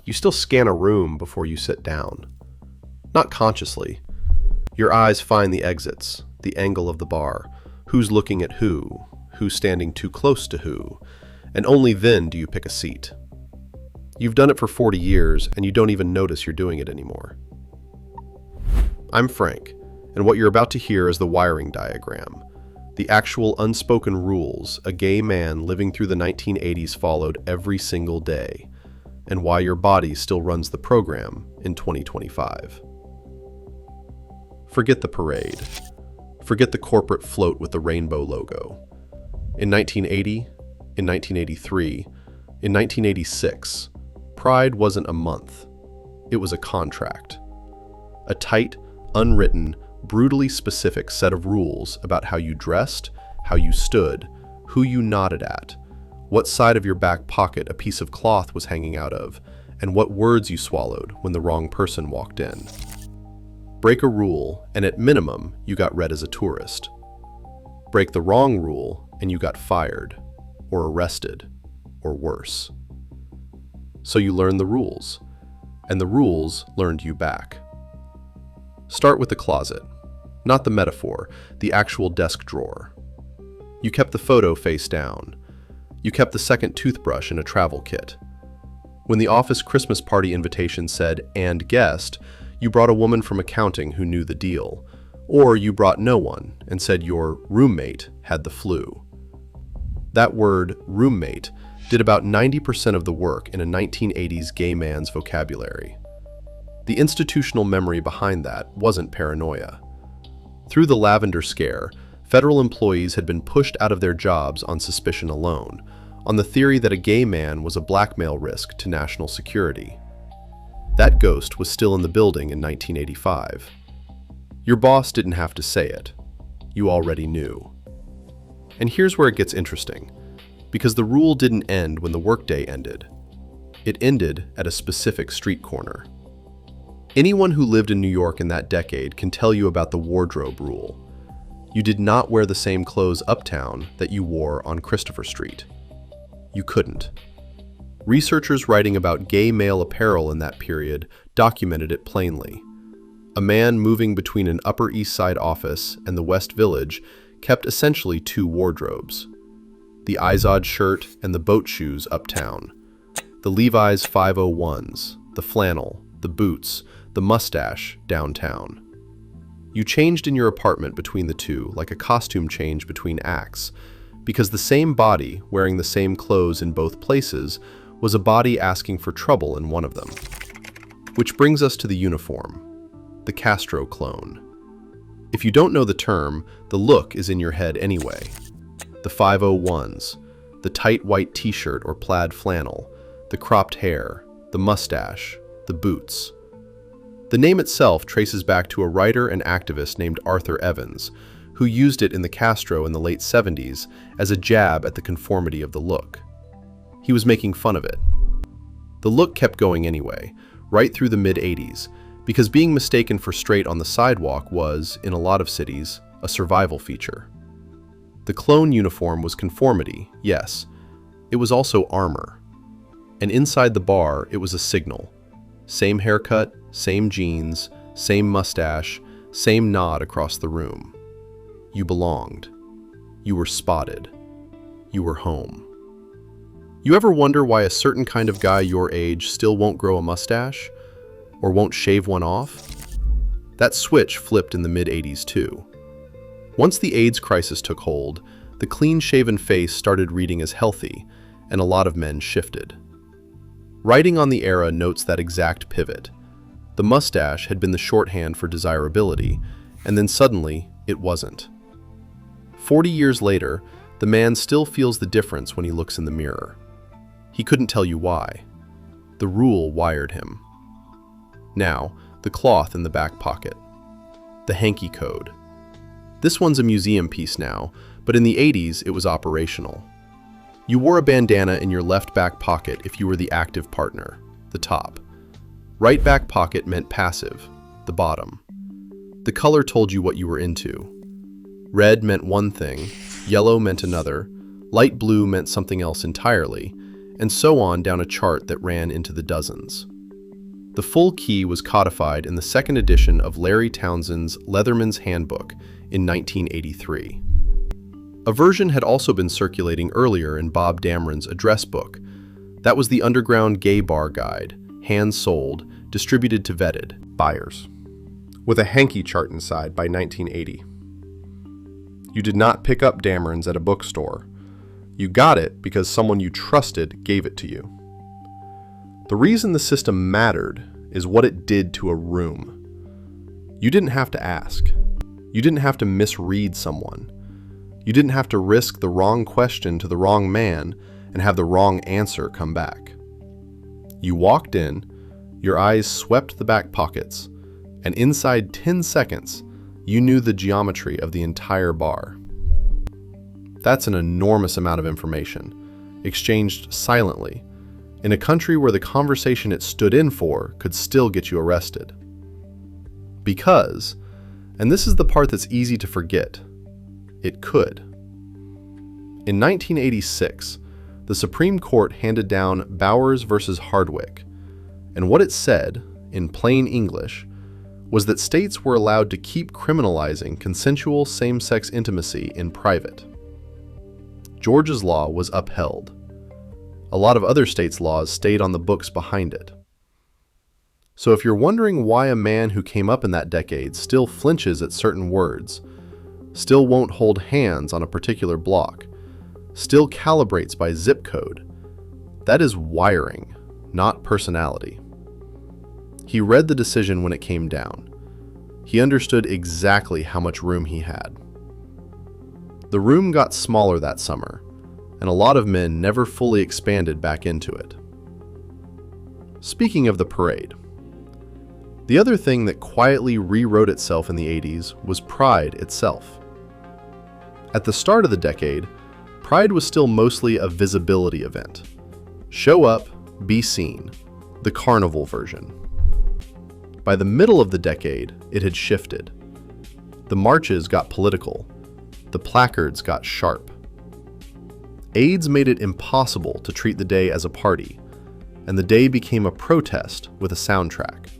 You still scan a room before you sit down. Not consciously. Your eyes find the exits, the angle of the bar, who's looking at who's standing too close to who, and only then do you pick a seat. You've done it for 40 years, and you don't even notice you're doing it anymore. I'm Frank, and what you're about to hear is the wiring diagram, the actual unspoken rules a gay man living through the 1980s followed every single day, and why your body still runs the program in 2025. Forget the parade. Forget the corporate float with the rainbow logo. In 1980, in 1983, in 1986, Pride wasn't a month. It was a contract. A tight, unwritten, brutally specific set of rules about how you dressed, how you stood, who you nodded at, what side of your back pocket a piece of cloth was hanging out of, and what words you swallowed when the wrong person walked in. Break a rule, and at minimum, you got read as a tourist. Break the wrong rule, and you got fired, or arrested, or worse. So you learned the rules, and the rules learned you back. Start with the closet, not the metaphor, the actual desk drawer. You kept the photo face down. You kept the second toothbrush in a travel kit. When the office Christmas party invitation said, "and guest," you brought a woman from accounting who knew the deal. Or you brought no one and said your roommate had the flu. That word, roommate, did about 90% of the work in a 1980s gay man's vocabulary. The institutional memory behind that wasn't paranoia. Through the Lavender Scare, federal employees had been pushed out of their jobs on suspicion alone, on the theory that a gay man was a blackmail risk to national security. That ghost was still in the building in 1985. Your boss didn't have to say it. You already knew. And here's where it gets interesting, because the rule didn't end when the workday ended. It ended at a specific street corner. Anyone who lived in New York in that decade can tell you about the wardrobe rule. You did not wear the same clothes uptown that you wore on Christopher Street. You couldn't. Researchers writing about gay male apparel in that period documented it plainly. A man moving between an Upper East Side office and the West Village kept essentially two wardrobes. The Izod shirt and the boat shoes uptown. The Levi's 501s, the flannel, the boots, the mustache downtown. You changed in your apartment between the two like a costume change between acts, because the same body wearing the same clothes in both places was a body asking for trouble in one of them. Which brings us to the uniform, the Castro Clone. If you don't know the term, the look is in your head anyway. The 501s, the tight white t-shirt or plaid flannel, the cropped hair, the mustache, the boots. The name itself traces back to a writer and activist named Arthur Evans, who used it in the Castro in the late 70s as a jab at the conformity of the look. He was making fun of it. The look kept going anyway, right through the mid-80s, because being mistaken for straight on the sidewalk was, in a lot of cities, a survival feature. The clone uniform was conformity, yes. It was also armor. And inside the bar, it was a signal. Same haircut, same jeans, same mustache, same nod across the room. You belonged. You were spotted. You were home. You ever wonder why a certain kind of guy your age still won't grow a mustache? Or won't shave one off? That switch flipped in the mid-80s too. Once the AIDS crisis took hold, the clean-shaven face started reading as healthy, and a lot of men shifted. Writing on the era notes that exact pivot. The mustache had been the shorthand for desirability, and then suddenly, it wasn't. 40 years later, the man still feels the difference when he looks in the mirror. He couldn't tell you why. The rule wired him. Now, the cloth in the back pocket. The Hanky code. This one's a museum piece now, but in the 80s it was operational. You wore a bandana in your left back pocket if you were the active partner, the top. Right back pocket meant passive, the bottom. The color told you what you were into. Red meant one thing, yellow meant another, light blue meant something else entirely, and so on down a chart that ran into the dozens. The full key was codified in the second edition of Larry Townsend's Leatherman's Handbook in 1983. A version had also been circulating earlier in Bob Damron's address book. That was the underground gay bar guide, hand-sold, distributed to vetted buyers, with a Hanky chart inside by 1980. You did not pick up Damron's at a bookstore. You got it because someone you trusted gave it to you. The reason the system mattered is what it did to a room. You didn't have to ask. You didn't have to misread someone. You didn't have to risk the wrong question to the wrong man and have the wrong answer come back. You walked in, your eyes swept the back pockets, and inside 10 seconds, you knew the geometry of the entire bar. That's an enormous amount of information, exchanged silently, in a country where the conversation it stood in for could still get you arrested. Because, and this is the part that's easy to forget, it could. In 1986, the Supreme Court handed down Bowers versus Hardwick, and what it said, in plain English, was that states were allowed to keep criminalizing consensual same-sex intimacy in private. Georgia's law was upheld. A lot of other states' laws stayed on the books behind it. So if you're wondering why a man who came up in that decade still flinches at certain words, still won't hold hands on a particular block, still calibrates by zip code, that is wiring, not personality. He read the decision when it came down. He understood exactly how much room he had. The room got smaller that summer, and a lot of men never fully expanded back into it. Speaking of the parade, the other thing that quietly rewrote itself in the 80s was Pride itself. At the start of the decade, Pride was still mostly a visibility event. Show up, be seen, the carnival version. By the middle of the decade, it had shifted. The marches got political. The placards got sharp. AIDS made it impossible to treat the day as a party, and the day became a protest with a soundtrack.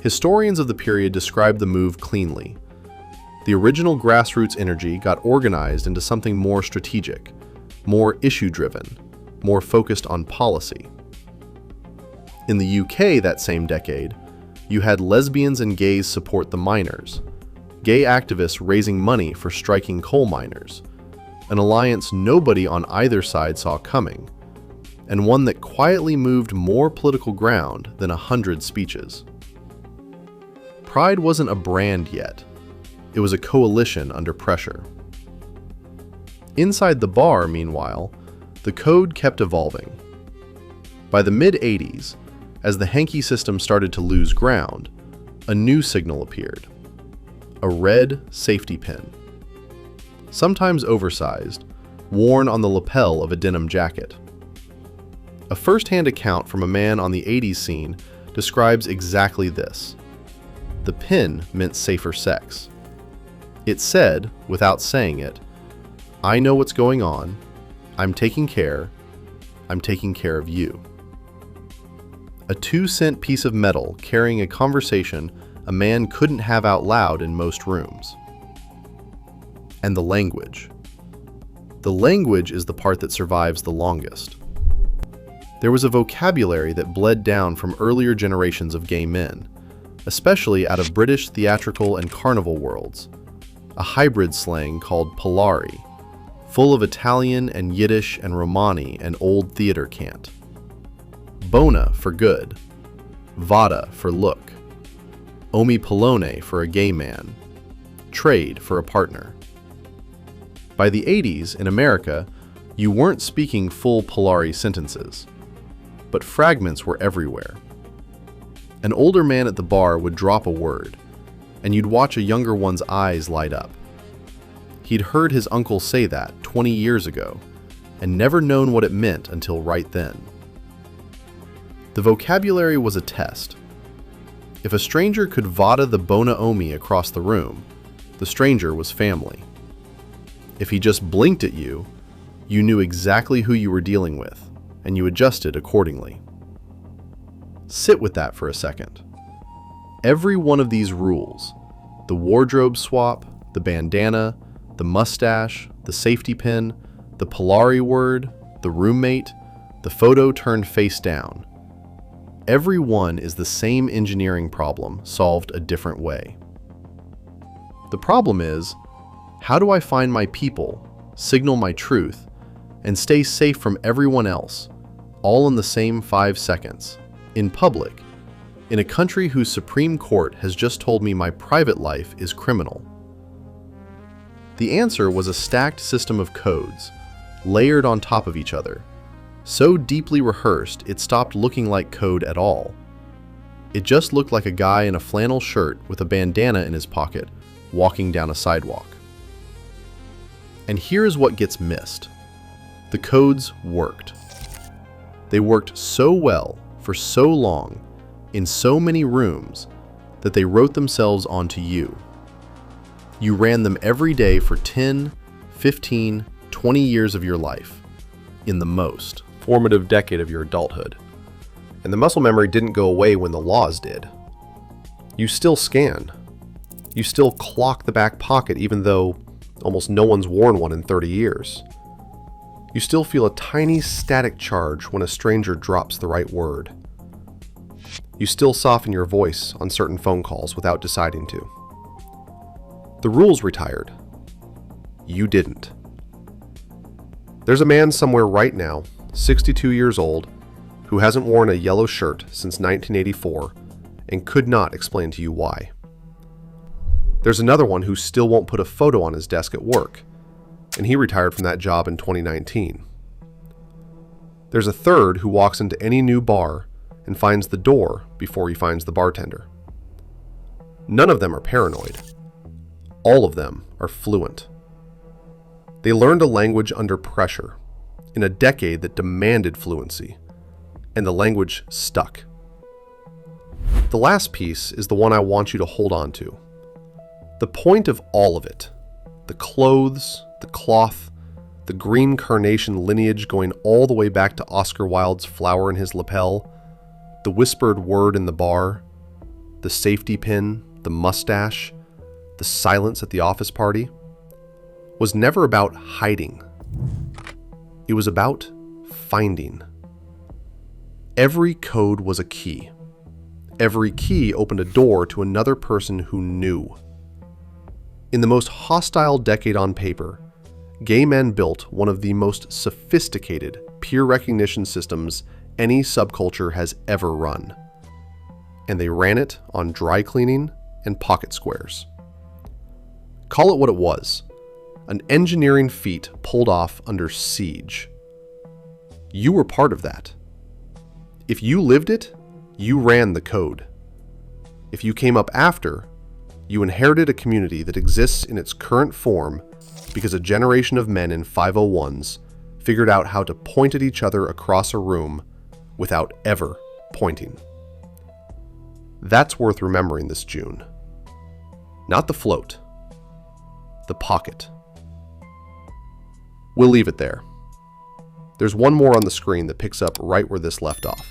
Historians of the period describe the move cleanly. The original grassroots energy got organized into something more strategic, more issue-driven, more focused on policy. In the UK that same decade, you had lesbians and gays support the miners, gay activists raising money for striking coal miners, an alliance nobody on either side saw coming, and one that quietly moved more political ground than 100 speeches. Pride wasn't a brand yet. It was a coalition under pressure. Inside the bar, meanwhile, the code kept evolving. By the mid-80s, as the Hanky system started to lose ground, a new signal appeared. A red safety pin. Sometimes oversized, worn on the lapel of a denim jacket. A first-hand account from a man on the 80s scene describes exactly this. The pin meant safer sex. It said, without saying it, "I know what's going on, I'm taking care of you." A 2-cent piece of metal carrying a conversation a man couldn't have out loud in most rooms. And the language. The language is the part that survives the longest. There was a vocabulary that bled down from earlier generations of gay men, especially out of British theatrical and carnival worlds, a hybrid slang called Polari, full of Italian and Yiddish and Romani and old theater cant. Bona for good, vada for look, omi-palone for a gay man, trade for a partner. By the 80s, in America, you weren't speaking full Polari sentences, but fragments were everywhere. An older man at the bar would drop a word, and you'd watch a younger one's eyes light up. He'd heard his uncle say that 20 years ago, and never known what it meant until right then. The vocabulary was a test. If a stranger could vada the bona omi across the room, the stranger was family. If he just blinked at you, you knew exactly who you were dealing with, and you adjusted accordingly. Sit with that for a second. Every one of these rules, the wardrobe swap, the bandana, the mustache, the safety pin, the Polari word, the roommate, the photo turned face down, every one is the same engineering problem solved a different way. The problem is, how do I find my people, signal my truth, and stay safe from everyone else, all in the same 5 seconds, in public, in a country whose Supreme Court has just told me my private life is criminal? The answer was a stacked system of codes, layered on top of each other, so deeply rehearsed it stopped looking like code at all. It just looked like a guy in a flannel shirt with a bandana in his pocket, walking down a sidewalk. And here's what gets missed. The codes worked. They worked so well, for so long, in so many rooms, that they wrote themselves onto you. You ran them every day for 10, 15, 20 years of your life, in the most formative decade of your adulthood. And the muscle memory didn't go away when the laws did. You still scan. You still clock the back pocket even though almost no one's worn one in 30 years. You still feel a tiny static charge when a stranger drops the right word. You still soften your voice on certain phone calls without deciding to. The rules retired. You didn't. There's a man somewhere right now, 62 years old, who hasn't worn a yellow shirt since 1984 and could not explain to you why. There's another one who still won't put a photo on his desk at work, and he retired from that job in 2019. There's a third who walks into any new bar and finds the door before he finds the bartender. None of them are paranoid. All of them are fluent. They learned a language under pressure, in a decade that demanded fluency, and the language stuck. The last piece is the one I want you to hold on to. The point of all of it, the clothes, the cloth, the green carnation lineage going all the way back to Oscar Wilde's flower in his lapel, the whispered word in the bar, the safety pin, the mustache, the silence at the office party, was never about hiding. It was about finding. Every code was a key. Every key opened a door to another person who knew. In the most hostile decade on paper, gay men built one of the most sophisticated peer recognition systems any subculture has ever run. And they ran it on dry cleaning and pocket squares. Call it what it was, an engineering feat pulled off under siege. You were part of that. If you lived it, you ran the code. If you came up after, you inherited a community that exists in its current form because a generation of men in 501s figured out how to point at each other across a room without ever pointing. That's worth remembering this June. Not the float, the pocket. We'll leave it there. There's one more on the screen that picks up right where this left off.